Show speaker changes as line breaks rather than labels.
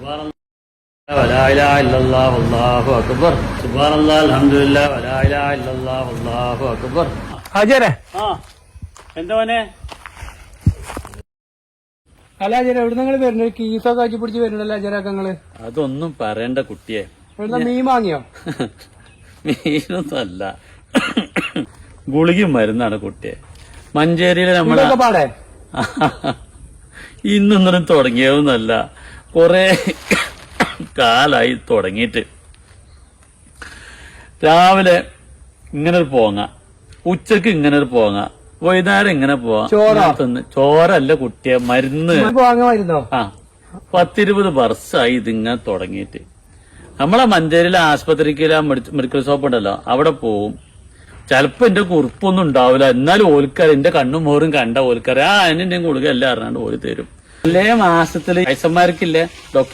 വലാ ഇലാഹ ഇല്ലല്ലാഹു അല്ലാഹു അക്ബർ. സുബ്ഹാനല്ലാഹ് അൽഹംദുലില്ലാഹ് വലാ ഇലാഹ ഇല്ലല്ലാഹു അല്ലാഹു അക്ബർ.
ഹാജരെ
എന്താ മോനെ?
അല്ല ഹാജര എവിടെ നിങ്ങൾ വരുന്നത്? കീസൊക്കെ ആക്കി പിടിച്ച് വരുന്നല്ലോ ഹാജരാക്ക നിങ്ങള്.
അതൊന്നും പറയണ്ട കുട്ടിയെ.
എവിടുന്ന മീൻ വാങ്ങിയോ?
മീനൊന്നും അല്ല, ഗുളികയും മരുന്നാണ് കുട്ടിയെ. മഞ്ചേരിയിലെ നമ്മളെ
പാടെ
ഇന്നൊന്നും തുടങ്ങിയതൊന്നല്ല, കൊറേ കാലായി തുടങ്ങിയിട്ട്. രാവിലെ ഇങ്ങനൊരു പോങ്ങ, ഉച്ചക്ക് ഇങ്ങനൊരു പോങ്ങ, വൈകുന്നേരം ഇങ്ങനെ പോവാ. ചോറല്ല കുട്ടിയെ, മരുന്ന്.
വാങ്ങുമായിരുന്നോ?
10-20 വർഷമായി ഇതിങ്ങനെ തുടങ്ങിയിട്ട്. നമ്മളെ മഞ്ചേരിയിലെ ആസ്പത്രിക്ക് മെഡിക്കൽ ഷോപ്പ് ഉണ്ടല്ലോ, അവിടെ പോവും. ചിലപ്പോ എന്റെ കുറിപ്പൊന്നും ഉണ്ടാവില്ല, എന്നാലും ഓൽക്കാർ എന്റെ കണ്ണും മോറും കണ്ട ഓൽക്കാർ എന്റെ ഗുളിക എല്ലാം അറിഞ്ഞാണ്ട് ഓല് തരും. അല്ലേ മാസത്തില് വയസ്സന്മാർക്കില്ലേ ഡോക്ടർ